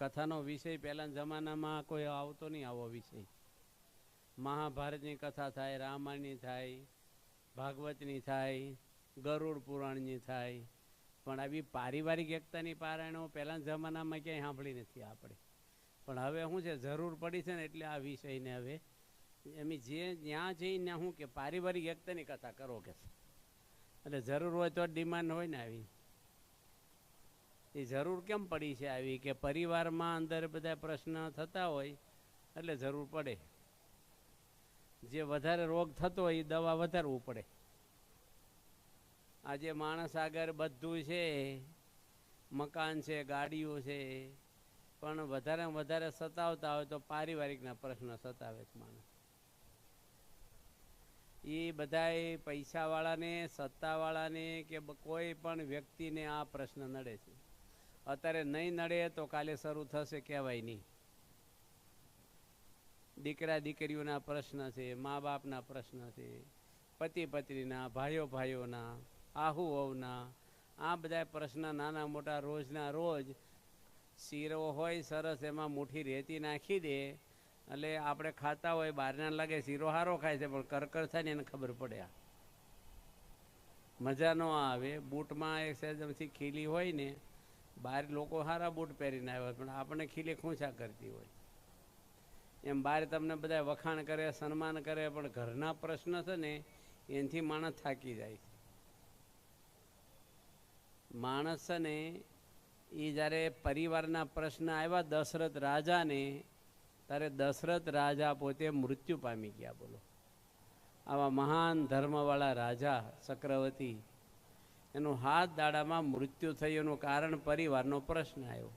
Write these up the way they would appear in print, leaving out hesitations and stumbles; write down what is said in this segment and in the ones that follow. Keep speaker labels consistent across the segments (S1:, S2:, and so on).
S1: કથાનો વિષય પહેલાના જમાનામાં કોઈ આવતો નહીં આવો વિષય. મહાભારતની કથા થાય, રામાયણની થાય, ભાગવતની થાય, ગરુડ પુરાણની થાય, પણ આવી પારિવારિક એકતાની પારાયણો પહેલાના જમાનામાં ક્યાંય સાંભળી નથી આપણે. પણ હવે શું છે, જરૂર પડી છે ને એટલે આ વિષયને હવે એમ જે જ્યાં જઈને શું કે પારિવારિક એકતાની કથા કરો કે છે. એટલે જરૂર હોય તો ડિમાન્ડ હોય ને આવી. એ જરૂર કેમ પડી છે આવી કે પરિવારમાં અંદર બધા પ્રશ્ન થતા હોય એટલે જરૂર પડે. જે વધારે રોગ થતો હોય એ દવા વધારવું પડે. આજે માણસ આગળ બધું છે, મકાન છે, ગાડીઓ છે, પણ વધારે વધારે સતાવતા હોય તો પારિવારિકના પ્રશ્ન સતાવે છે માણસ. એ બધાય પૈસાવાળાને, સત્તાવાળાને કે કોઈ પણ વ્યક્તિને આ પ્રશ્ન નડે છે. અત્યારે નહીં નડે તો કાલે શરૂ થશે કહેવાય નહીં. દીકરા દીકરીઓના પ્રશ્ન છે, મા બાપના પ્રશ્ન છે, પતિ પત્નીના, ભાઈઓ ભાઈઓના, આહુ વહુના, આ બધા પ્રશ્ન નાના મોટા રોજના રોજ. શીરો હોય સરસ, એમાં મુઠ્ઠી રેતી નાખી દે એટલે આપણે ખાતા હોય બહારના લાગે શીરો સારો ખાય છે, પણ કરકર થાય ને એને ખબર પડે. મજા ન આવે. બૂટમાં એક સેજમથી ખીલી હોય ને, બહાર લોકો સારા બૂટ પહેરીને આવ્યા પણ આપણને ખીલી ખૂંચા કરતી હોય. એમ બહાર તમને બધા વખાણ કરે, સન્માન કરે, પણ ઘરના પ્રશ્ન છે ને એનાથી માણસ થાકી જાય. માણસ છે ને એ જ્યારે પરિવારના પ્રશ્ન આવ્યા દશરથ રાજાને, ત્યારે દશરથ રાજા પોતે મૃત્યુ પામી ગયા. બોલો, આવા મહાન ધર્મવાળા રાજા ચક્રવર્તી, એનું હાથ દાડામાં મૃત્યુ થયું. એનું કારણ પરિવારનો પ્રશ્ન આવ્યો.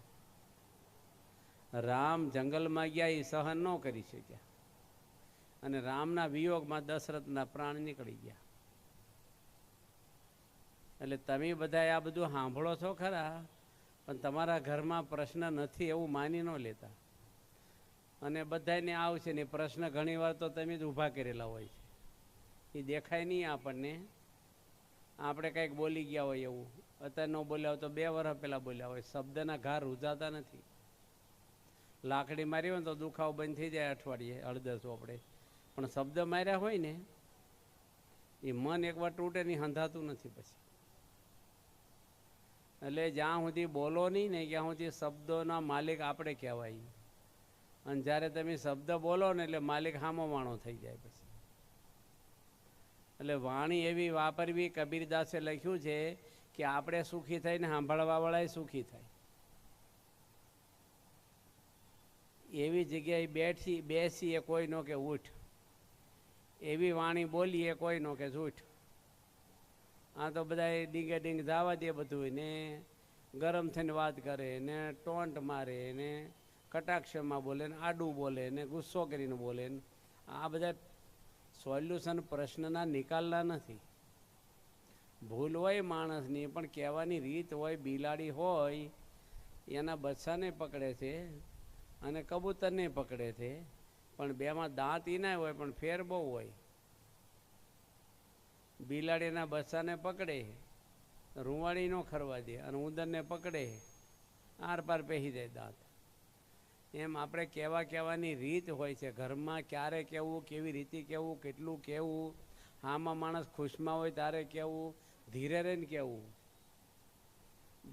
S1: રામ જંગલમાં ગયા, એ સહન ન કરી શક્યા અને રામના વિયોગમાં દશરથના પ્રાણ નીકળી ગયા. એટલે તમે બધા આ બધું સાંભળો છો ખરા, પણ તમારા ઘરમાં પ્રશ્ન નથી એવું માની ન લેતા. અને બધાને આવશે ને પ્રશ્ન ઘણીવાર તો તમે જ ઊભા કરેલા હોય છે. એ દેખાય નહીં આપણને. આપણે કંઈક બોલી ગયા હોય એવું. અત્યારે ન બોલ્યા હોય તો 2 વર્ષ પહેલાં બોલ્યા હોય. શબ્દના ઘા રૂજાતા નથી. લાકડી મારી હોય ને તો દુખાવો બંધ થઈ જાય અઠવાડિયે અડધા ચોપડે, પણ શબ્દ માર્યા હોય ને એ મન એકવાર તૂટે નહીં, હંધાતું નથી પછી. એટલે જ્યાં સુધી બોલો નહીં ને ત્યાં સુધી શબ્દોના માલિક આપણે કહેવાય. અને જ્યારે તમે શબ્દ બોલો ને એટલે માલિક હામો માણો થઈ જાય પછી. એટલે વાણી એવી વાપરવી, કબીરદાસે લખ્યું છે કે આપણે સુખી થઈને સાંભળવાવાળાએ સુખી થાય. એવી જગ્યાએ બેસીએ કોઈ નો કે ઉઠ, એવી વાણી બોલીએ કોઈ નો કે ઉઠ. આ તો બધા ડીંગે ડીંગ જવા દે બધું ને ગરમ થઈને વાત કરે ને ટોન્ટ મારે ને કટાક્ષમાં બોલે ને આડું બોલે ને ગુસ્સો કરીને બોલે ને આ બધા સોલ્યુશન પ્રશ્નના નિકાલના નથી. ભૂલ હોય માણસની પણ કહેવાની રીત હોય. બિલાડી હોય એના બચ્ચાને પકડે છે અને કબૂતરને પકડે છે, પણ બેમાં દાંત ઈ ના હોય પણ ફેર બહુ હોય. બિલાડીના બચ્ચાને પકડે, રૂંવાળી ન ખરવા દે, અને ઉંદરને પકડે આર પાર પહેરી જાય દાંત. એમ આપણે કહેવાની રીત હોય છે. ઘરમાં ક્યારે કહેવું, કેવી રીતે કહેવું, કેટલું કહેવું, આમાં માણસ ખુશમાં હોય ત્યારે કહેવું, ધીરે રહીને કહેવું.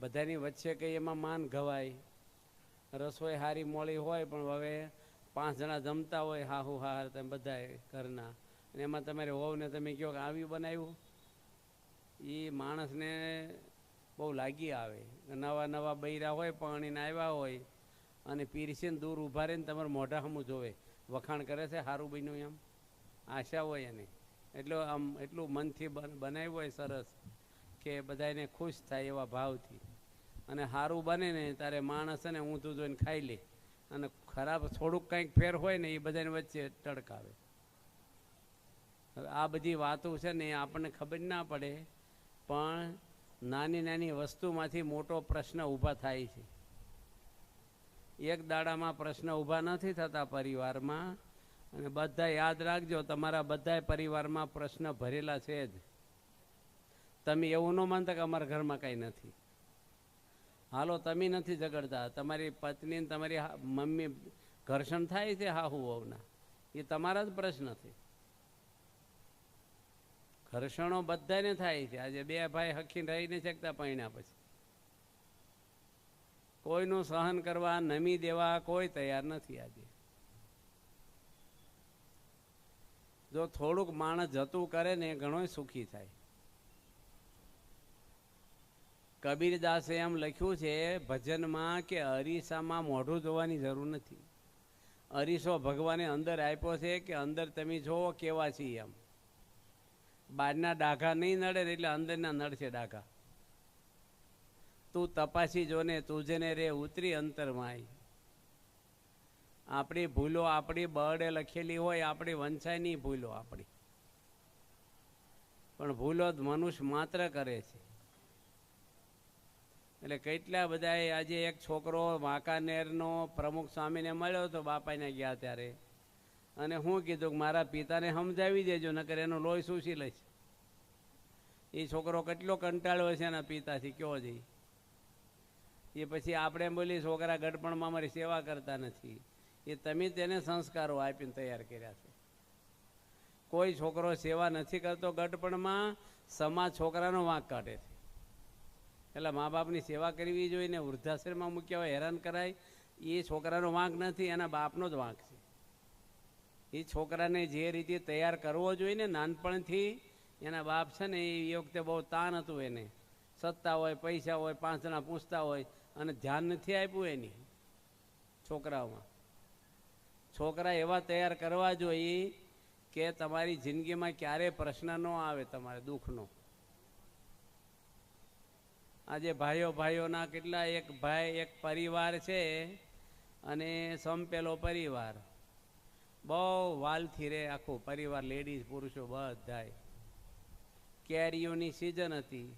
S1: બધાની વચ્ચે કંઈ એમાં માન ઘવાય. રસોઈ સારી મોળી હોય પણ હવે 5 જણા જમતા હોય, હાહુ હાર તમે બધા ઘરના, અને એમાં તમારે હોવને તમે કહો કે આવ્યું બનાવ્યું, એ માણસને બહુ લાગી આવે. નવા નવા બૈરા હોય, પાણીને આવ્યા હોય અને પીરસીને દૂર ઊભા રહીને તમારે મોઢા સામું જોવે, વખાણ કરે છે સારું બન્યું એમ આશા હોય એને. એટલું મનથી બનાવ્યું હોય સરસ કે બધાને ખુશ થાય એવા ભાવથી. અને સારું બને ને ત્યારે માણસ ને ઊંધું જોઈને ખાઈ લે, અને ખરાબ થોડુંક કંઈક ફેર હોય ને એ બધાની વચ્ચે ટડકાવે. હવે આ બધી વાતો છે ને એ આપણને ખબર ના પડે, પણ નાની નાની વસ્તુમાંથી મોટો પ્રશ્ન ઊભા થાય છે. એક દાડામાં પ્રશ્ન ઊભા નથી થતા પરિવારમાં. અને બધા યાદ રાખજો, તમારા બધા પરિવારમાં પ્રશ્ન ભરેલા છે જ. તમે એવું ન માનતા કે અમારા ઘરમાં કાંઈ નથી. હાલો તમે નથી ઝઘડતા, તમારી પત્ની ને તમારી મમ્મી ઘર્ષણ થાય છે હાહુ વહુના, એ તમારા જ પ્રશ્ન છે. ઘર્ષણો બધાને થાય છે. આજે બે ભાઈ હખીને રહી નહીં શકતા પૈણ્યા પછી. કોઈનું સહન કરવા, નમી દેવા કોઈ તૈયાર નથી. આજે જો થોડુંક માણસ જતું કરે ને ઘણો સુખી થાય. કબીરદાસે એમ લખ્યું છે ભજનમાં કે અરીસામાં મોઢું જોવાની જરૂર નથી. અરીસો ભગવાને અંદર આપ્યો છે કે અંદર તમે જોવો કેવા છીએ એમ. બહારના ડાઘા નહીં નડે એટલે અંદરના નડશે ડાઘા. તું તપાસી જોને તુજને રે ઉતરી અંતરમાય. આપણી ભૂલો આપણી બળે લખેલી હોય, આપણી વંચાય નહીં ભૂલો આપણી, પણ ભૂલો જ મનુષ્ય માત્ર કરે છે. એટલે કેટલા બધા આજે એક છોકરો વાંકાનેરનો પ્રમુખ સ્વામીને મળ્યો હતો બાપાને ગયા ત્યારે, અને હું કીધું કે મારા પિતાને સમજાવી દેજો નકર એનું લોહી સૂસી લઈશ. એ છોકરો કેટલો કંટાળ્યો છે એના પિતાથી કયો જઈ. એ પછી આપણે એમ બોલી છોકરા ગડપણમાં અમારી સેવા કરતા નથી. એ તમે તેને સંસ્કારો આપીને તૈયાર કર્યા છે. કોઈ છોકરો સેવા નથી કરતો ગડપણમાં, સમાજ છોકરાનો વાંક કાઢે છે. એટલે મા બાપની સેવા કરવી જોઈએ ને વૃદ્ધાશ્રમમાં મૂક્યા હોય હેરાન કરાય, એ છોકરાનો વાંક નથી, એના બાપનો જ વાંક છે. એ છોકરાને જે રીતે તૈયાર કરવો જોઈએ ને નાનપણથી, એના બાપ છે ને એ વખતે બહુ તાન હતું એને, સત્તા હોય પૈસા હોય 5 જણા પૂછતા હોય અને ધ્યાન નથી આપ્યું એની છોકરાઓમાં. છોકરા એવા તૈયાર કરવા જોઈએ કે તમારી જિંદગીમાં ક્યારેય પ્રશ્ન ન આવે, તમારે દુઃખનો. આજે ભાઈઓના કેટલા એક પરિવાર છે અને સંપેલો પરિવાર, બહુ વાલથી રે આખું પરિવાર, લેડીઝ પુરુષો બધાય. કેરીઓની સિઝન હતી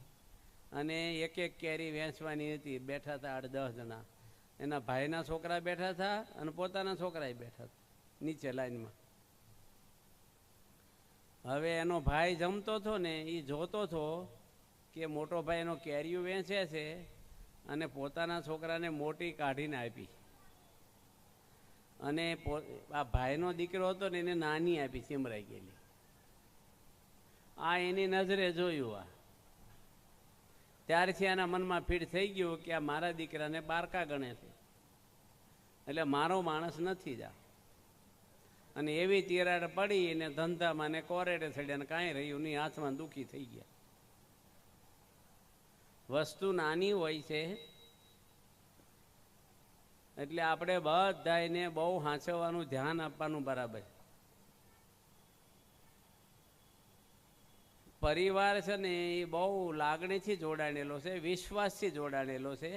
S1: અને એક કેરી વેચવાની હતી. બેઠા હતા 8-10 જણા. એના ભાઈના છોકરા બેઠા હતા અને પોતાના છોકરા બેઠા હતા નીચે લાઈનમાં. હવે એનો ભાઈ જમતો હતો ને એ જોતો હતો કે મોટો ભાઈ એનો કેરીઓ વેચે છે અને પોતાના છોકરાને મોટી કાઢીને આપી, અને આ ભાઈનો દીકરો હતો ને એને નાની આપી, ચીમરાઈ ગયેલી. આ એની નજરે જોયું. આ ત્યારથી એના મનમાં ફીટ થઈ ગયું કે આ મારા દીકરાને બારકા ગણે છે, એટલે મારો માણસ નથી જા. અને એવી તિરાડ પડી અને ધંધામાં ને કોરેડે ચડ્યા ને કાંઈ રહ્યું નહીં, હાથમાં દુઃખી થઈ ગયા. વસ્તુ નાની હોય છે એટલે આપણે બધાને બહુ સાચવવાનું, ધ્યાન આપવાનું બરાબર. પરિવાર છે ને એ બહુ લાગણીથી જોડાણેલો છે, વિશ્વાસથી જોડાણેલો છે.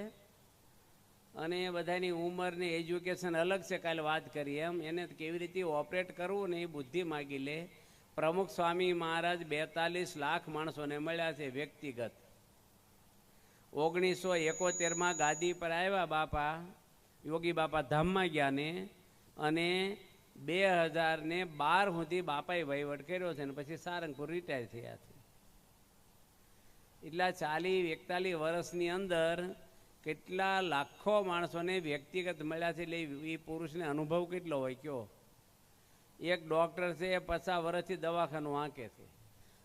S1: અને બધાની ઉંમર ને એજ્યુકેશન અલગ છે, કાલે વાત કરી એમ. એને કેવી રીતે ઓપરેટ કરવું ને એ બુદ્ધિ માગી લે. પ્રમુખ સ્વામી મહારાજ 42 લાખ માણસોને મળ્યા છે વ્યક્તિગત. 1971માં ગાદી પર આવ્યા બાપા, યોગી બાપા ધામમાં ગયા ને, અને 2012 સુધી બાપાએ વહીવટ કર્યો છે ને પછી સારંગપુર રિટાયર થયા છે. એટલા 40-41 વર્ષની અંદર કેટલા લાખો માણસોને વ્યક્તિગત મળ્યા છે. એટલે એ પુરુષને અનુભવ કેટલો હોય કયો. એક ડૉક્ટર છે 50 વર્ષથી દવાખાનું આંકે છે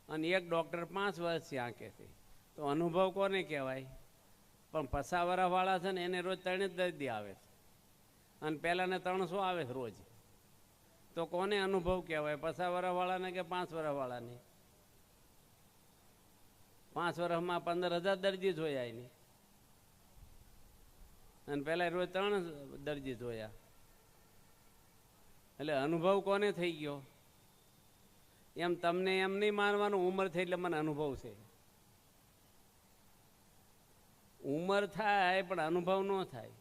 S1: અને એક ડૉક્ટર 5 વર્ષથી આંકે છે, તો અનુભવ કોને કહેવાય? પણ 50 વર્ષવાળા છે ને એને રોજ 3 જ દર્દી આવે છે અને પહેલાંને 300 આવે છે રોજ. તો કોને અનુભવ કહેવાય? 50 વર્ષવાળાને કે 5 વર્ષવાળાને? 5 વર્ષમાં 15,000 દર્દી જોયા એની, અને પહેલાં રોજ 3 દર્દી જોયા. એટલે અનુભવ કોને થઈ ગયો? એમ તમને એમ નહીં માનવાનું ઉંમર થઈ એટલે મને અનુભવ છે. ઉંમર થાય પણ અનુભવ ન થાય.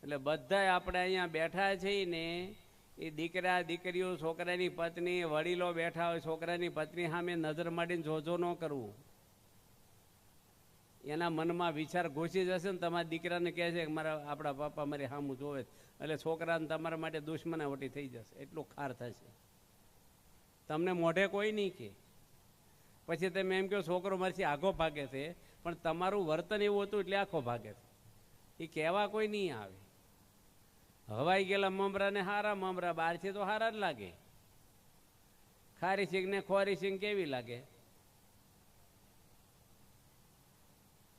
S1: એટલે બધા આપણે અહીંયા બેઠા છીએ ને એ દીકરા દીકરીઓ, છોકરાની પત્ની, વડીલો બેઠા હોય, છોકરાની પત્ની સામે નજર માંડીને જોજો ન કરવું. એના મનમાં વિચાર ઘૂસી જશે ને, તમારા દીકરાને કહે છે કે મારા આપણા પપ્પા મારી સામું જોવે, એટલે છોકરાને તમારા માટે દુશ્મનાવટી થઈ જશે, એટલું ખાર થશે. તમને મોઢે કોઈ નહીં કે. પછી તમે એમ કહો છોકરો મારીથી આગો ભાગે છે, પણ તમારું વર્તન એવું હતું એટલે આખો ભાગે છે. એ કહેવા કોઈ નહીં આવે. હવાઈ ગયેલા મમરાને હારા મમરા બહારથી તો હારા જ લાગે. ખારી સિંગ ને ખોરી સિંગ કેવી લાગે?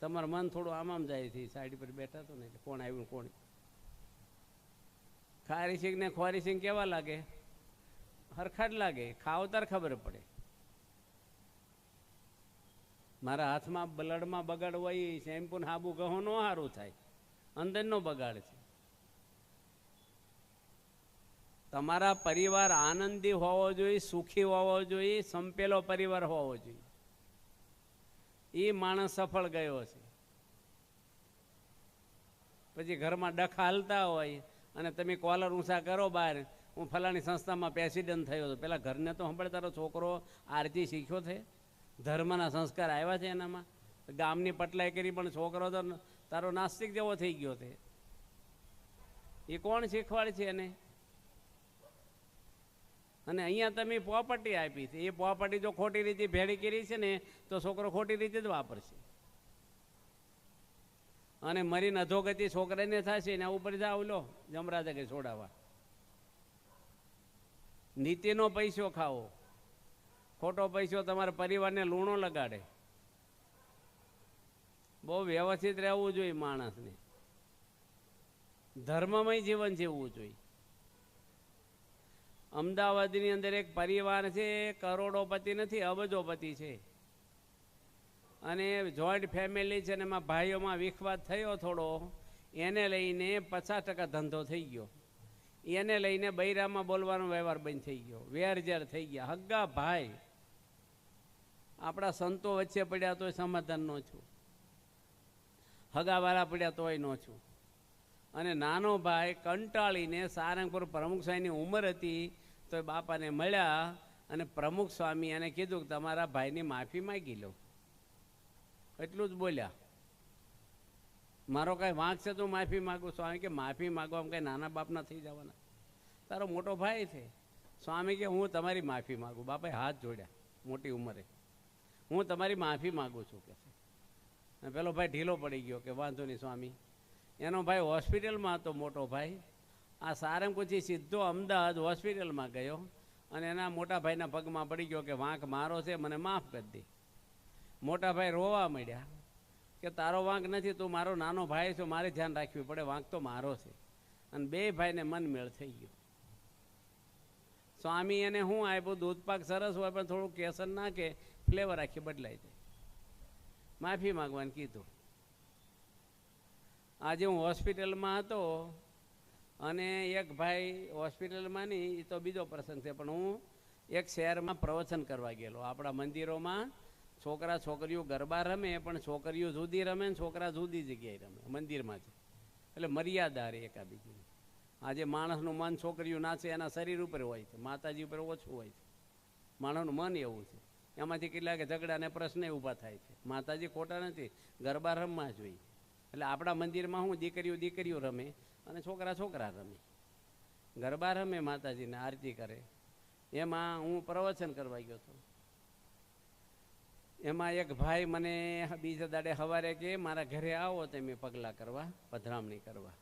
S1: તમારું મન થોડું આમ જાય છે. સાઈડ પર બેઠા તો ને એટલે કોણ આવ્યું કોણ. ખારી સિંગ ને ખોરી સિંગ કેવા લાગે? હરખા જ લાગે. ખાવ તાર ખબર પડે. મારા હાથમાં બ્લડમાં બગાડ હોય, શેમ્પુ ને હાબુ કહો ન સારું થાય, અંદરનો બગાડ છે. તમારા પરિવાર આનંદી હોવો જોઈએ, સુખી હોવો જોઈએ, સંપેલો પરિવાર હોવો જોઈએ. એ માણસ સફળ ગયો છે. પછી ઘરમાં ડખ હાલતા હોય અને તમે કોલર ઊંચા કરો બહાર, હું ફલાણી સંસ્થામાં પ્રેસિડેન્ટ થયો હતો. પેલા ઘરને તો સંભાળ તારો છોકરો આરતી શીખ્યો છે, ધર્મના સંસ્કાર આવ્યા છે એનામાં. ગામની પટલાઈ કરી પણ છોકરો તો તારો નાસ્તિક જેવો થઈ ગયો છે. એ કોણ શીખવાડ છે એને? અને અહીંયા તમે પ્રોપર્ટી આપી છે, એ પ્રોપર્ટી જો ખોટી રીતે ભેળી કરી છે ને તો છોકરો ખોટી રીતે જ વાપરશે. અને મરીને અધોગતિ છોકરાને થશે ને ઉપર જાવ લો જમરાજ કે છોડાવવા. નીતિનો પૈસો ખાવો, ખોટો પૈસો તમારા પરિવારને લૂણો લગાડે. બહુ વ્યવસ્થિત રહેવું જોઈએ માણસને. ધર્મમય જીવન જીવવું જોઈએ. અમદાવાદની અંદર એક પરિવાર છે, કરોડોપતિ નથી, અબજોપતિ છે. અને જોઈન્ટ ફેમિલી છે ને એમાં ભાઈઓમાં વિખવાદ થયો થોડો, એને લઈને 50% ધંધો થઈ ગયો. એને લઈને બૈરામાં બોલવાનો વ્યવહાર બંધ થઈ ગયો, વેરઝેર થઈ ગયા. હગ્ગા ભાઈ આપણા સંતો વચ્ચે પડ્યા તોય સમાધાન ન છું, હગાવાળા પડ્યા તોય ન છું. અને નાનો ભાઈ કંટાળીને સારંગપુર પ્રમુખ સ્વામીની ઉંમર હતી તો બાપાને મળ્યા અને પ્રમુખ સ્વામી એને કીધું કે તમારા ભાઈની માફી માગી લો. એટલું જ બોલ્યા. મારો કાંઈ વાંક છે તો માફી માગું? સ્વામી કે માફી માગવા કંઈ નાના બાપના થઈ જવાના, તારો મોટો ભાઈ છે. સ્વામી કે હું તમારી માફી માગું. બાપાએ હાથ જોડ્યા મોટી ઉંમરે, હું તમારી માફી માગું છું કે છે. અને પેલો ભાઈ ઢીલો પડી ગયો કે વાંધો નહીં સ્વામી. એનો ભાઈ હોસ્પિટલમાં હતો મોટો ભાઈ. આ સારંગપુરથી સીધો અમદાવાદ હોસ્પિટલમાં ગયો અને એના મોટા ભાઈના પગમાં પડી ગયો કે વાંક મારો છે, મને માફ કરી દે. મોટા ભાઈ રોવા માંડ્યા કે તારો વાંક નથી, તું મારો નાનો ભાઈ છો, મારે ધ્યાન રાખવું પડે, વાંક તો મારો છે. અને બે ભાઈને મન મેળ થઈ ગયો. સ્વામી એને શું આપ્યું? દૂધપાક સરસ હોય પણ થોડું કેસર નાખે, ફ્લેવર આખી બદલાઈ જાય. માફી માગવાનું કીધું. આજે હું હોસ્પિટલમાં હતો અને એક ભાઈ હોસ્પિટલમાં નહીં, એ તો બીજો પ્રસંગ છે, પણ હું એક શહેરમાં પ્રવચન કરવા ગયેલો. આપણા મંદિરોમાં છોકરા છોકરીઓ ગરબા રમે, પણ છોકરીઓ જુદી રમે ને છોકરા જુદી જગ્યાએ રમે મંદિરમાં છે. એટલે મર્યાદા રહે એકાબીજીની. આજે માણસનું મન છોકરીઓ નાચે એના શરીર ઉપર હોય છે, માતાજી ઉપર ઓછું હોય છે. માણસનું મન એવું છે. એમાંથી કેટલાક ઝઘડા અને પ્રશ્ન ઊભા થાય છે. માતાજી ખોટા નથી, ગરબા રમવા જોઈએ. એટલે આપણા મંદિરમાં હું દીકરીઓ રમે અને છોકરા છોકરા રમે, ગરબા રમે, માતાજીને આરતી કરે. એમાં હું પ્રવચન કરવા ગયો હતો. એમાં એક ભાઈ મને બીજા દાડે સવારે કે મારા ઘરે આવો તમે પગલાં કરવા, પધરામણી કરવા.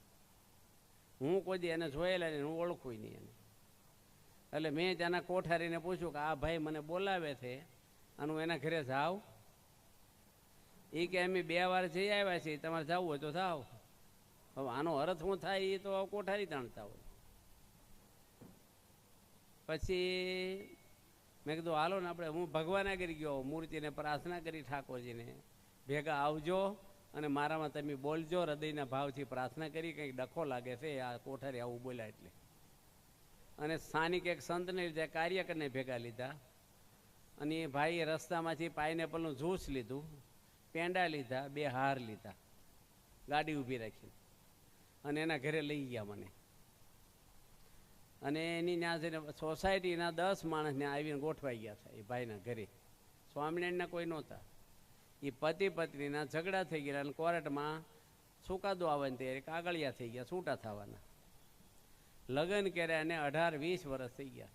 S1: હું કોઈ દી એને જોયેલા નહીં, હું ઓળખું નહીં એને. એટલે મેં ત્યાંના કોઠારીને પૂછ્યું કે આ ભાઈ મને બોલાવે છે અને હું એના ઘરે જાઉં? એ કે અમે 2 વાર જઈ આવ્યા છીએ, તમારે જવું હોય તો જાઓ. હવે આનો અર્થ શું થાય એ તો કોઠારી જાણતા હોય. પછી મેં કીધું હાલો ને આપણે, હું ભગવાન કરી ગયો, મૂર્તિને પ્રાર્થના કરી ઠાકોરજીને ભેગા આવજો અને મારામાં તમે બોલજો, હૃદયના ભાવથી પ્રાર્થના કરી, કંઈક ડખો લાગે છે આ કોઠારી આવું બોલ્યા એટલે. અને સ્થાનિક એક સંતને લીધા, કાર્યકરને ભેગા લીધા અને એ ભાઈએ રસ્તામાંથી પાઇનેપલનું જ્યુસ લીધું, પેંડા લીધા, 2 હાર લીધા, ગાડી ઊભી રાખી અને એના ઘરે લઈ ગયા મને. અને એની ત્યાં જઈને સોસાયટીના 10 માણસને આવીને ગોઠવાઈ ગયા હતા એ ભાઈના ઘરે. સ્વામિનારાયણના કોઈ નહોતા. એ પતિ પત્નીના ઝઘડા થઈ ગયા અને કોર્ટમાં ચુકાદો આવવાની તૈયારી, કાગળિયા થઈ ગયા, છૂટા થવાના. લગ્ન કર્યા અને 18-20 વર્ષ થઈ ગયા.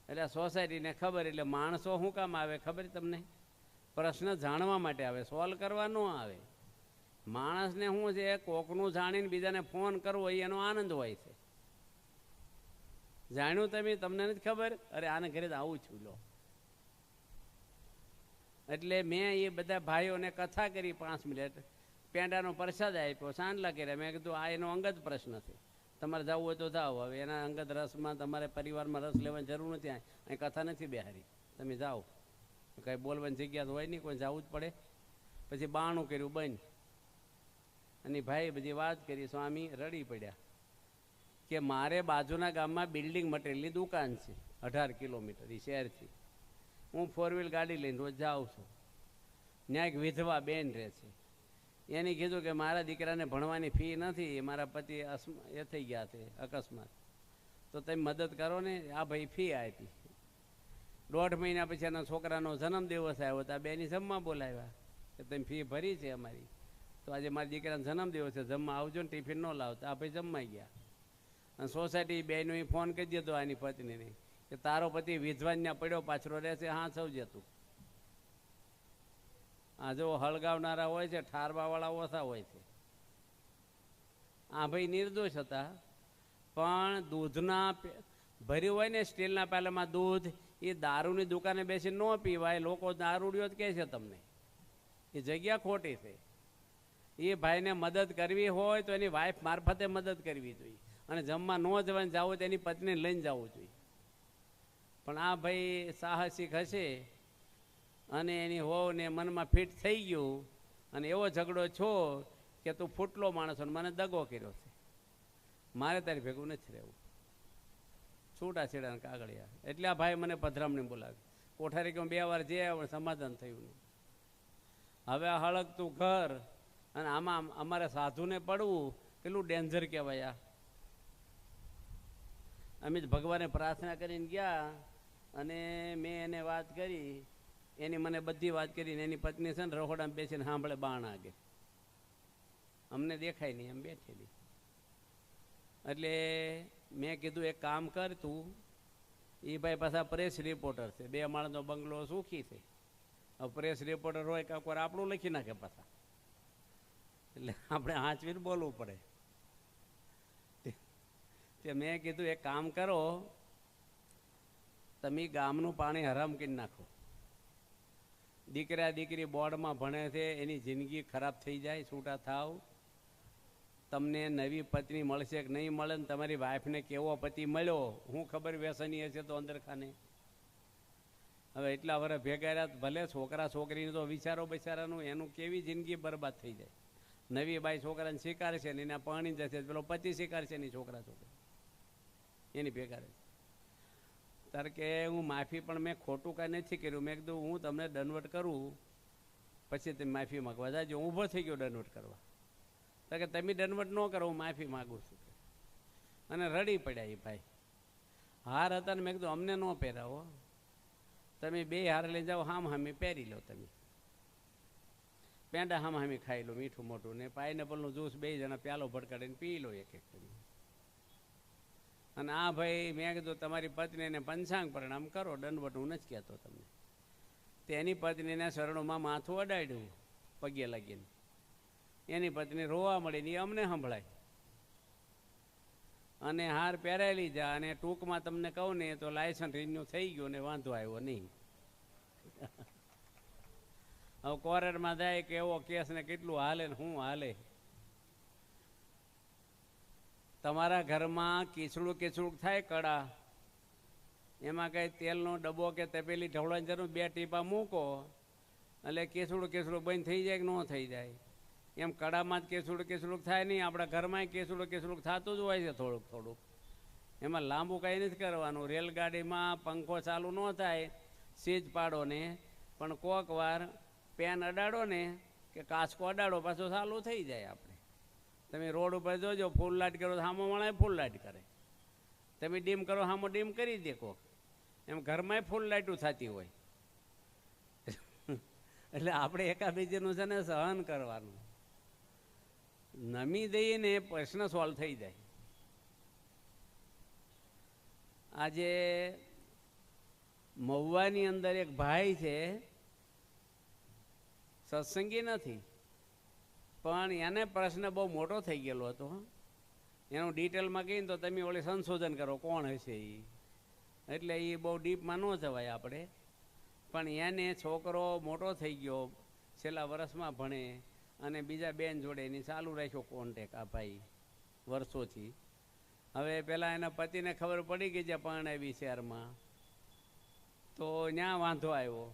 S1: એટલે સોસાયટીને ખબર, એટલે માણસો શું કામ આવે ખબર તમને? પ્રશ્ન જાણવા માટે આવે, સોલ્વ કરવા ન આવે. માણસને શું છે, કોકનું જાણીને બીજાને ફોન કરવો એ એનો આનંદ હોય છે. જાણ્યું તમે, તમને નથી ખબર, અરે આને ઘરે આવું છું લો. એટલે મેં એ બધા ભાઈઓને કથા કરી 5 મિનિટ, પેંડાનો પ્રસાદ આપ્યો, સાંડલા કર્યા. મેં કીધું આ એનો અંગત પ્રશ્ન છે, તમારે જવું હોય તો જાઓ. હવે એના અંગત રસમાં તમારે પરિવારમાં રસ લેવાની જરૂર નથી. અહીં કથા નથી બેહારી, તમે જાઓ. કંઈ બોલવાની જગ્યા તો હોય નહીં, કોઈ જવું જ પડે. પછી બાણું કર્યું બંધ, અને ભાઈ બધી વાત કરી. સ્વામી રડી પડ્યા કે મારે બાજુના ગામમાં બિલ્ડિંગ મટીરિયલની દુકાન છે 18 કિલોમીટર એ શહેરથી. હું 4 વ્હીલ ગાડી લઈને રોજ જાઉં છું. ત્યાં એક વિધવા બેન રહે છે. એને કીધું કે મારા દીકરાને ભણવાની ફી નથી, મારા પતિ એ થઈ ગયા છે અકસ્માત, તો તમે મદદ કરો ને. આ ભાઈ ફી આપી. 1.5 મહિના પછી એના છોકરાનો જન્મદિવસ આવ્યો તો આ બેની જમવા બોલાવ્યા કે તમે ફી ભરી છે અમારી, તો આજે મારા દીકરાનો જન્મદિવસ છે, જમવા આવજો ને, ટિફિન ન લાવતા. આ ભાઈ જમવા ગયા. અને સોસાયટી બેનો ફોન કરી દીધો આની પત્નીને કે તારો પતિ વિધવાન્યા પડ્યો પાછળ રહેશે. હા સૌ જતું. આ જો હળગાવનારા હોય છે, ઠારવાવાળા ઓછા હોય છે. આ ભાઈ નિર્દોષ હતા, પણ દૂધના ભર્યું હોય ને સ્ટીલના પેલામાં દૂધ, એ દારૂની દુકાને બેસી ન પીવાય. લોકો દારૂડિયો જ કહે છે તમને, એ જગ્યા ખોટી છે. એ ભાઈને મદદ કરવી હોય તો એની વાઈફ મારફતે મદદ કરવી જોઈએ, અને જમવા ન જવાનું જવું હોય તો એની પત્નીને લઈને જવું જોઈએ. પણ આ ભાઈ સાહસિક હશે અને એની હોવને મનમાં ફિટ થઈ ગયું, અને એવો ઝઘડો છો કે તું ફૂટલો માણસ મને દગો કર્યો છે, મારે તારી ભેગું નથી રહેવું. છૂટાછેડાના કાગળિયા. એટલે આ ભાઈ મને પધરામણી બોલાવી. કોઠારી કે 2 વાર જે સમાધાન થયું નહીં. હવે આ હળગતું ઘર, અને આમાં અમારે સાધુને પડવું કેટલું ડેન્જર કહેવાય. અમે જ ભગવાને પ્રાર્થના કરીને ગયા, અને મેં એને વાત કરી. એની મને બધી વાત કરીને એની પત્ની છે ને રહોડામાં બેસીને સાંભળે બાણ આગે, અમને દેખાય નહીં એમ બેઠેલી. એટલે મેં કીધું એક કામ કર તું, એ ભાઈ પાછા પ્રેસ રિપોર્ટર છે, 2 માળનો બંગલો સુખી છે. હવે પ્રેસ રિપોર્ટર હોય કાંક વાર આપણું લખી નાખે પાછા, એટલે આપણે હાંચવીને બોલવું પડે. તે મેં કીધું એક કામ કરો, તમે ગામનું પાણી હરામ કરી નાખો. દીકરા દીકરી બોર્ડમાં ભણે છે, એની જિંદગી ખરાબ થઈ જાય, છૂટા થાવ. તમને નવી પત્ની મળશે કે નહીં મળે, ને તમારી વાઈફને કેવો પતિ મળ્યો, હું ખબર વ્યસની હશે તો અંદર ખાને. હવે એટલા વર્ષ ભેગા રહ્યા, ભલે છોકરા છોકરીને તો વિચારો બિચારાનું, એનું કેવી જિંદગી બરબાદ થઈ જાય. નવી બાઈ છોકરાને સ્વીકારશે ને એના પાણી જશે, પેલો પતિ સ્વીકારશે નહીં છોકરા છોકરી એની ભેગા રહે. તારે કે હું માફી, પણ મેં ખોટું કાંઈ નથી કર્યું. મેં કીધું હું તમને દંડવટ કરું, પછી તમે માફી માગવા જાજો. હું ઊભો થઈ ગયો દંડવટ કરવા. તો કે તમે દંડવટ ન કરો, હું માફી માગું છું. અને રડી પડ્યા એ ભાઈ. હાર હતા ને મેં કીધું અમને ન પહેરાવો, તમે 2 હાર લઈ જાઓ, હામી પહેરી લો. તમે પેંડા હામી ખાઈ લો, મીઠું મોટું, ને પાઇનેપલનું જ્યુસ 2 જણા પ્યાલો ભડકાડીને પી લો એક કરી. અને આ ભાઈ મેં કીધું તમારી પત્નીને પંચાંગ પરિણામ કરો, દંડવટ હું નથી કહેતો તમને. તેની પત્નીને શરણોમાં માથું અડાડ્યું પગે લાગીને. એની પત્ની રોવા મળી ને અમને સંભળાય. અને હાર પહેરાયેલી જા, અને ટૂંકમાં તમને કહું ને તો લાયસન્સ રિન્યુ થઈ ગયું ને વાંધો આવ્યો નહીં. હવે કોર્ટમાં જાય કે એવો કેસ ને કેટલું હાલે ને શું હાલે. તમારા ઘરમાં કીચડું થાય કડા, એમાં કંઈ તેલનો ડબ્બો કે તપેલી ઢવળવાની જરૂર, 2 ટીપા મૂકો એટલે કીચડું બંધ થઈ જાય કે ન થઈ જાય. એમ કડામાં જ કીચડું થાય નહીં, આપણા ઘરમાં કીચડું થતું જ હોય છે થોડુંક. એમાં લાંબુ કંઈ નથી કરવાનું. રેલગાડીમાં પંખો ચાલુ ન થાય, સીજ પાડો ને, પણ કોક વાર પેન અડાડો ને કે કાચકો અડાડો, પાછો ચાલુ થઈ જાય. આપણે તમે રોડ ઉપર જોજો, ફૂલ લાઇટ કરો સામો વાળા ફૂલ લાઇટ કરે, તમે ડીમ કરો સામો ડીમ કરી દે કોક. એમ ઘરમાં ફૂલ લાઇટું થતી હોય. એટલે આપણે એકાબીજીનું છે ને સહન કરવાનું. નમી દઈએ ને પ્રશ્ન સોલ્વ થઈ જાય. આજે મહુવાની અંદર એક ભાઈ છે, સત્સંગી નથી, પણ એને પ્રશ્ન બહુ મોટો થઈ ગયેલો હતો. એનું ડિટેલમાં કહીને તો તમે ઓલી સંશોધન કરો કોણ હશે એ, એટલે એ બહુ ડીપમાં ન જવાય આપણે. પણ એને છોકરો મોટો થઈ ગયો, છેલ્લા વર્ષમાં ભણે, અને બીજા બેન જોડે એની ચાલુ રાખ્યો કોન્ટેક આ ભાઈ વર્ષોથી. હવે પહેલાં એના પતિને ખબર પડી ગઈ છે પરણાવી શહેરમાં, તો ત્યાં વાંધો આવ્યો.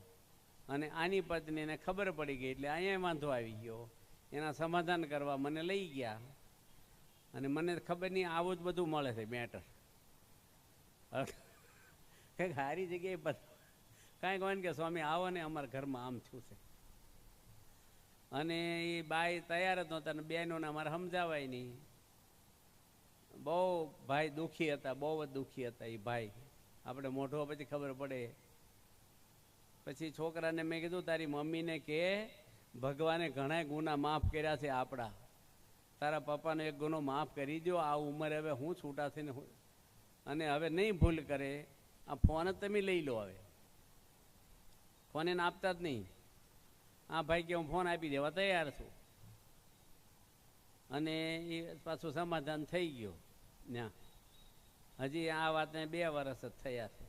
S1: અને આની પત્નીને ખબર પડી ગઈ એટલે અહીંયા વાંધો આવી ગયો. એના સમાધાન કરવા મને લઈ ગયા, અને મને ખબર નહીં આવું જ બધું મળે છે મેટર. કંઈક સારી જગ્યાએ કાંઈક હોય ને કે સ્વામી આવો ને અમારા ઘરમાં આમ થયું છે. અને એ બાઈ તૈયાર જ નહોતા, અને બહેનોને અમારે સમજાવાય નહીં. બહુ ભાઈ દુઃખી હતા, બહુ જ દુઃખી હતા એ ભાઈ. આપણે મોઢો પછી ખબર પડે. પછી છોકરાને મેં કીધું તારી મમ્મીને કે ભગવાને ઘણા ગુના માફ કર્યા છે આપણા, તારા પપ્પાનો એક ગુનો માફ કરી દો. આ ઉંમરે હવે હું છૂટા થઈને અને હવે નહીં ભૂલ કરે. આ ફોન જ તમે લઈ લો, હવે ફોન એને આપતા જ નહીં. આ ભાઈ કે હું ફોન આપી દેવા તૈયાર છું. અને એ પાછું સમાધાન થઈ ગયું ત્યાં. હજી આ વાતને 2 વર્ષ જ થયા છે.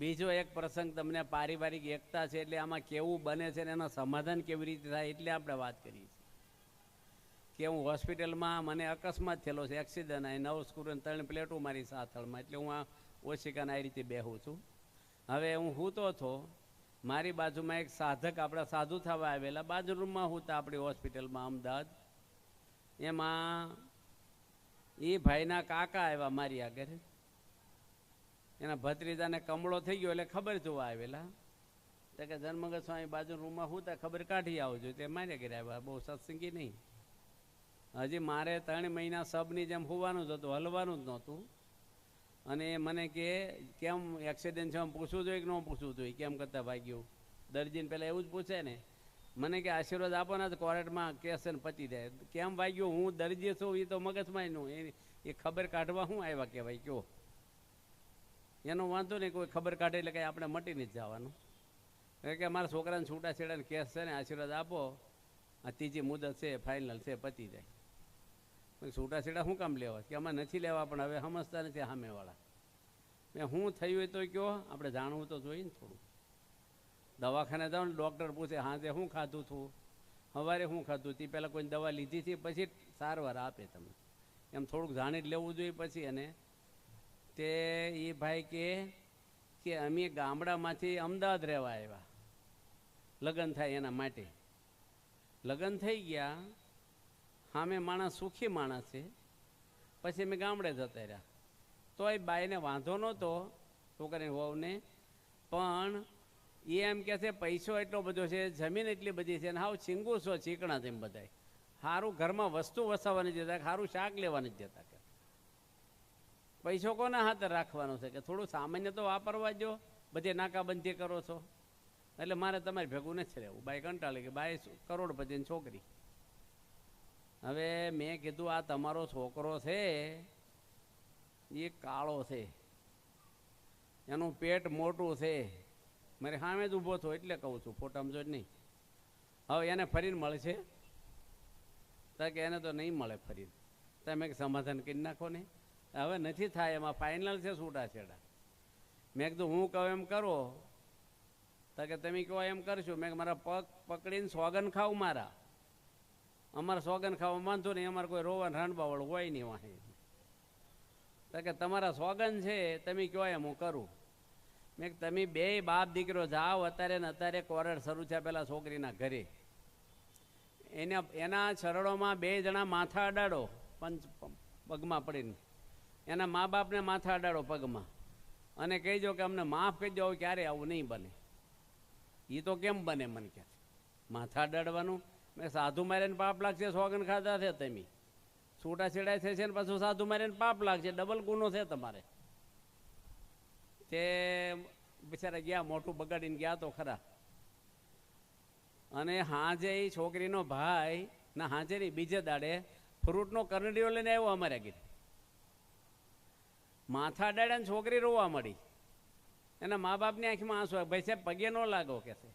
S1: બીજો એક પ્રસંગ તમને પારિવારિક એકતા છે એટલે આમાં કેવું બને છે ને એનું સમાધાન કેવી રીતે થાય એટલે આપણે વાત કરીએ છીએ. કે હું હોસ્પિટલમાં મને અકસ્માત થયેલો છે, એક્સિડન્ટ. અહીં 9 સ્ક્રૂ 3 પ્લેટો મારી સાથળમાં, એટલે હું આ ઓશિકાને આ રીતે બેહું છું. હવે હું સૂતો હતો, મારી બાજુમાં એક સાધક આપણા સાધુ થવા આવેલા, બાજુ રૂમમાં સૂતા આપણી હોસ્પિટલમાં અમદાવાદ. એમાં એ ભાઈના કાકા આવ્યા મારી આગળ. એના ભત્રીજાને કમળો થઈ ગયો એટલે ખબર જોવા આવેલા. તો કે ધર્મગત સ્વામી બાજુ રૂમમાં સૂતા, ખબર કાઢી આવજો. તે મારે ઘરે આવ્યા, બહુ સત્સંગી નહીં. હજી મારે 3 મહિના સબની જેમ હોવાનું જ હતું, હલવાનું જ નહોતું. અને મને કે કેમ એક્સિડન્ટ છે, પૂછવું જોઈએ કે ન પૂછવું જોઈએ, કેમ કરતા ભાગ્યું. દર્દીને પહેલાં એવું જ પૂછે ને. મને કે આશીર્વાદ આપો ને કોર્ટમાં કેસ ને પતી જાય. કેમ ભાગ્યું, હું દર્દી છું એ તો મગજમાં નું, એ ખબર કાઢવા શું આવ્યા કહેવાય કયો. એનો વાંધો નહીં, કોઈ ખબર કાઢે એટલે કંઈ આપણે મટીને જ જવાનું. એટલે કે મારા છોકરાને છૂટાછેડાને કેસ છે ને, આશીર્વાદ આપો, આ 3જી મુદત છે, ફાઇનલ છે, પતી જાય. છૂટાછેડા શું કામ લેવા કે આમાં નથી લેવા, પણ હવે સમજતા નથી સામેવાળા. મેં શું થયું હોય તો કહો, આપણે જાણવું તો જોઈએ ને થોડું. દવાખાને જાઓ ને ડૉક્ટર પૂછે હાજે શું ખાધું હતું, સવારે શું ખાધું, તે પહેલાં કોઈ દવા લીધી હતી પછી સારવાર આપે તમને. એમ થોડુંક જાણી જ લેવું જોઈએ પછી. અને તે એ ભાઈ કે અમે ગામડામાંથી અમદાવાદ રહેવા આવ્યા, લગ્ન થાય એના માટે. લગ્ન થઈ ગયા, સામે માણસ સુખી માણસ છે. પછી અમે ગામડે જતા રહ્યા. તો એ બાઈને વાંધો નહોતો, છોકરીને વહુને, પણ એ એમ કહે છે પૈસો એટલો બધો છે, જમીન એટલી બધી છે, ને હાવ ચીંગુસો ચીકણા તેમ બધાય. સારું ઘરમાં વસ્તુ વસાવવાની જતા, સારું શાક લેવાની જ જતા. કે પૈસો કોના હાથે રાખવાનો છે, કે થોડું સામાન્ય તો વાપરવા જો, બધે નાકાબંધી કરો છો. એટલે મારે તમારે ભેગું નથી રહેવું. બાઈ કંટાળી કે બાઈ કરોડપતિની છોકરી. હવે મેં કીધું આ તમારો છોકરો છે એ કાળો છે, એનું પેટ મોટું છે, મારે સામે જ ઊભો થયો એટલે કહું છું, ફોટામાં જોઈ નહીં. હવે એને ફરીને મળશે તો કે એને તો નહીં મળે ફરીને. તમે સમાધાન કરી નાખો ને. હવે નથી થાય, એમાં ફાઇનલ છે છૂટાછેડા. મેં કીધું હું કહું એમ કરો, તો કે તમે કહો એમ કરશું. મેં મારા પગ પકડીને સોગન ખાવ મારા, અમારે સોગન ખાવા વાંધો નહીં, અમારે કોઈ રોવાને રાંડબાવાળું હોય નહીં વાહે. તો કે તમારા સોગન છે, તમે કહો એમ હું કરું. મેં તમે 2 બાપ દીકરો જાઓ અત્યારે ને અત્યારે. કોરડ શરૂ થયા પહેલાં છોકરીના ઘરે એના ચરણોમાં 2 જણા માથા અડાડો, પગમાં પડીને એના મા બાપને માથા અડાડો પગમાં, અને કહેજો કે અમને માફ કરી દો, ક્યારે આવું નહીં બને. એ તો કેમ બને મને કહે છે માથા અડાડવાનું. મેં સાધુ મારીને પાપ લાગશે, સોગન ખાધા છે તમે, છૂટાછેડા થશે ને પાછું સાધુ મારીને પાપ લાગશે, ડબલ ગુનો છે તમારે. તે બિચારા ગયા, મોટું બગાડીને ગયા તો ખરા. અને હાજે એ છોકરીનો ભાઈ ના હાજે નહીં, બીજે દાડે ફ્રૂટનો કરંડીઓ લઈને આવ્યો અમારે ગીર. માથા અડાડ્યા ને છોકરી રોવા મળી. એના મા બાપની આંખમાં આંસુ, ભાઈ સાહેબ પગે ન લાગો કે છે.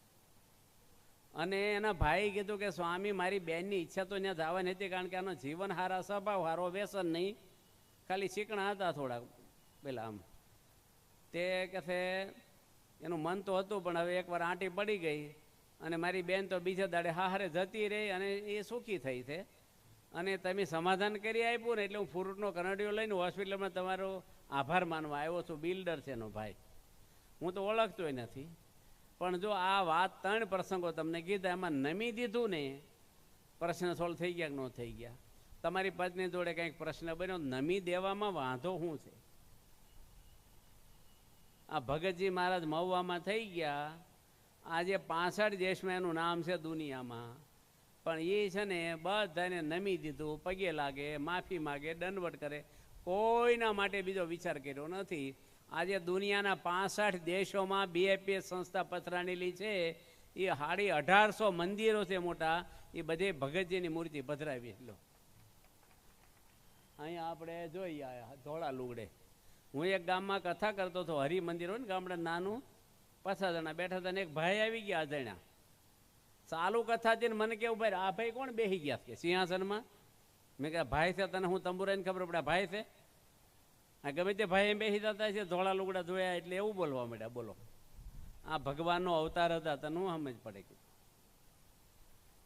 S1: અને એના ભાઈ કીધું કે સ્વામી મારી બેનની ઈચ્છા તો ત્યાં જવાની હતી, કારણ કે આનો જીવન હારા, સ્વભાવ હારો, વ્યસન નહીં, ખાલી ચીકણા હતા થોડા પેલા આમ. તે કહે એનું મન તો હતું, પણ હવે એકવાર આંટી પડી ગઈ અને મારી બેન તો બીજા દાડે હારે જતી રહી અને એ સુખી થઈ છે. અને તમે સમાધાન કરી આપ્યું ને, એટલે હું ફ્રૂટનો કરંડિયો લઈને હોસ્પિટલમાં તમારો આભાર માનવા આવ્યો છું. બિલ્ડર છે એનો ભાઈ, હું તો ઓળખતોય નથી. પણ જો આ વાત 3 પ્રસંગો તમને કીધા, એમાં નમી દીધું ને, પ્રશ્ન સોલ્વ થઈ ગયા કે ન થઈ ગયા? તમારી પત્ની જોડે કંઈક પ્રશ્ન બન્યો, નમી દેવામાં વાંધો શું છે? આ ભગતજી મહારાજ મહુવામાં થઈ ગયા, આજે 65 દેશમાં એનું નામ છે દુનિયામાં, પણ એ છે ને બધાને નમી દીધું, પગે લાગે, માફી માગે, દંડવટ કરે, કોઈના માટે બીજો વિચાર કર્યો નથી. આજે દુનિયાના 65 દેશોમાં BAPS સંસ્થા પથરાણેલી છે, એ 1850 મંદિરો છે મોટા, એ બધે ભગતજીની મૂર્તિ પધરાવી. લો અહીંયા આપણે જોઈ આયા ધોળા લુગડે. હું એક ગામમાં કથા કરતો હતો, હરિ મંદિર હોય ને ગામડે નાનું, 50 જણા બેઠા હતા ને એક ભાઈ આવી ગયા અજાણ્યા. ચાલુ કથા હતી ને મને કેવું, ભાઈ આ ભાઈ કોણ બેસી ગયા કે સિંહાસનમાં? મેં કહ્યું ભાઈ છે, તને હું તંબુરાઈને ખબર પડે ભાઈ છે? આ ગમે તે ભાઈ એમ બેસી જતા છે, ધોળા લુગડા ધોયા એટલે એવું બોલવા માંડ્યા. બોલો, આ ભગવાનનો અવતાર હતા, તને હું સમજ પડે કે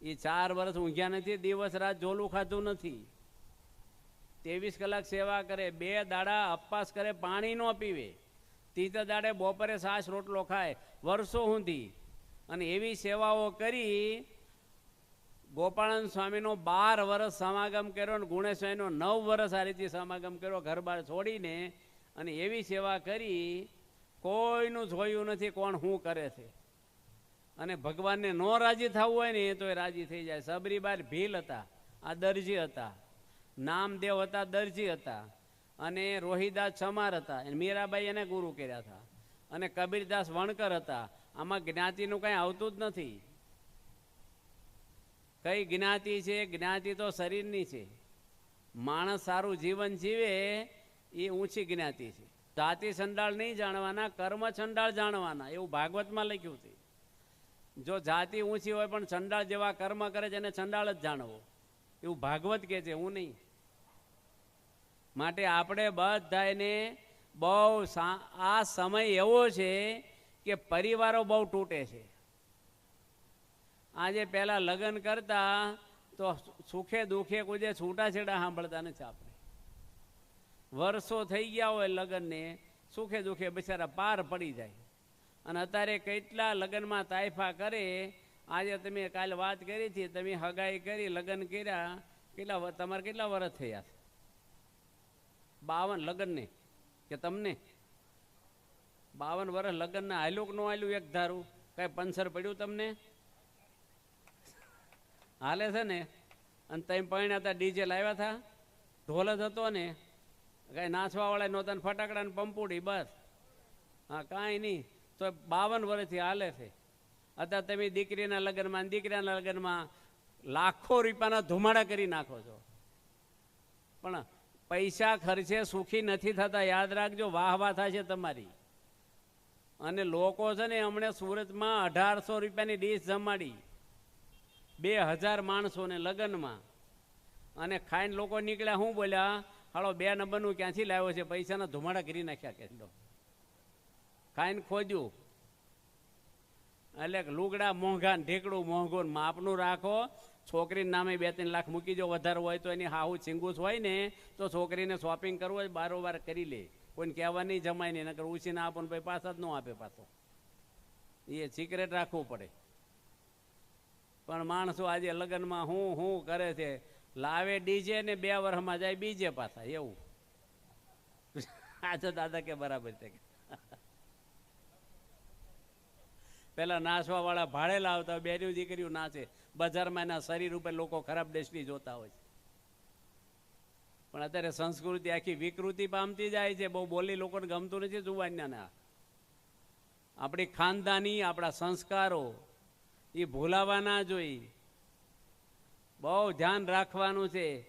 S1: એ 4 વર્ષ ઊંઘ્યા નથી, દિવસ રાત જોલું ખાધું નથી, 23 કલાક સેવા કરે, 2 દાડા અપવાસ કરે, પાણી ન પીવે, 3 દાડે બપોરે છાશ રોટલો ખાય, વર્ષો સુધી. અને એવી સેવાઓ કરી. ગોપાળાનંદ સ્વામીનો 12 વર્ષ સમાગમ કર્યો ને ગુણેશ્વરીનો 9 વર્ષ આ રીતે સમાગમ કર્યો, ઘર બાર છોડીને. અને એવી સેવા કરી, કોઈનું જોયું નથી કોણ શું કરે છે. અને ભગવાનને ન રાજી થવું હોય ને એ તો રાજી થઈ જાય. સબરીબાર ભીલ હતા, આ દરજી હતા. નામદેવ હતા, દરજી હતા. અને રોહિદાસ છમાર હતા, મીરાબાઈ એને ગુરુ કર્યા હતા. અને કબીરદાસ વણકર હતા. આમાં જ્ઞાતિનું કંઈ આવતું જ નથી. કઈ જ્ઞાતિ છે? જ્ઞાતિ તો શરીરની છે. માણસ સારું જીવન જીવે એ ઊંચી જ્ઞાતિ છે. જાતિ સંડાળ નહીં જાણવાના, કર્મ ચંડાળ જાણવાના, એવું ભાગવતમાં લખ્યું છે. જો જાતિ ઊંચી હોય પણ ચંડાળ જેવા કર્મ કરે છે એને ચંડાળ જ જાણવો, એવું ભાગવત કહે છે, હું નહીં. માટે આપણે બધાને બહુ આ સમય એવો છે કે પરિવારો બહુ તૂટે છે. આજે પહેલા લગ્ન કરતા તો સુખે દુઃખે કોઈ છૂટાછેડા સાંભળતા નથી આપણે. વર્ષો થઈ ગયા હોય લગ્નને, સુખે દુઃખે બિચારા પાર પડી જાય. અને અત્યારે કેટલા લગ્નમાં તાયફા કરે. આજે તમે કાલે વાત કરી હતી, તમે હગાઈ કરી, લગ્ન કર્યા, તમારે કેટલા વર્ષ થયા છે? 52 લગ્નને કે તમને 52 વર્ષ લગ્નના હાલ્યું કે ન હાલ્યું? એક ધારું કઈ પંચર પડ્યું તમને? હાલે છે ને. અને તમે પરણ્યા હતા, ડીજે લાવ્યા હતા, ઢોલ જ હતો ને, કઈ નાચવા વાળા નહોતા, ફટાકડા ને પંપુડી, બસ. હા, કાંઈ નહીં. તો 52 વર્ષથી હાલે છે. અત્યારે તમે દીકરીના લગ્નમાં, દીકરાના લગ્નમાં લાખો રૂપિયાના ધુમાડા કરી નાખો છો, પણ પૈસા ખર્ચે સુખી નથી થતા. યાદ રાખજો, વાહ વાહ થાય છે તમારી. અને લોકો છે ને, હમણે સુરતમાં 1800 રૂપિયાની ડીશ જમાડી 2000 માણસોને લગ્નમાં. અને ખાઈને લોકો નીકળ્યા, શું બોલ્યા? હાલો 2 નંબરનું ક્યાંથી લાવ્યો છે? પૈસાના ધુમાડા કરી નાખ્યા કે ખાઈને ખોદ્યું. એટલે લુગડા મોંઘા ને ઢીકડું મોંઘું, માપનું રાખો. છોકરીના નામે 2-3 લાખ મૂકી દો, વધારે હોય તો એની હાહુ ચીંગુસ હોય ને તો છોકરીને શોપિંગ કરવું હોય બારોબાર કરી લે, કોઈને કહેવા નહીં, જમાય નહીં, નકર ઉછીને આપો ને ભાઈ પાછા જ ન આપે પાછો. એ સિક્રેટ રાખવું પડે. પણ માણસો આજે લગ્નમાં હું કરે છે, લાવે ડીજે ને 2 વર્ષમાં જાય બીજે પાછા, એવું. આજે દાદા કે બરાબર છે. પેલા નાચવા વાળા ભાડે લાવતા, બેર્યું દીકરીઓ નાચે, બજારમાં એના શરીર ઉપર લોકો ખરાબ દ્રષ્ટિ જોતા હોય છે. પણ અત્યારે સંસ્કૃતિ આખી વિકૃતિ પામતી જાય છે. બહુ બોલી લોકોને ગમતું નથી જુવાનના. આપણી ખાનદાની, આપણા સંસ્કારો એ ભૂલાવા ના જોઈ. બહુ ધ્યાન રાખવાનું છે.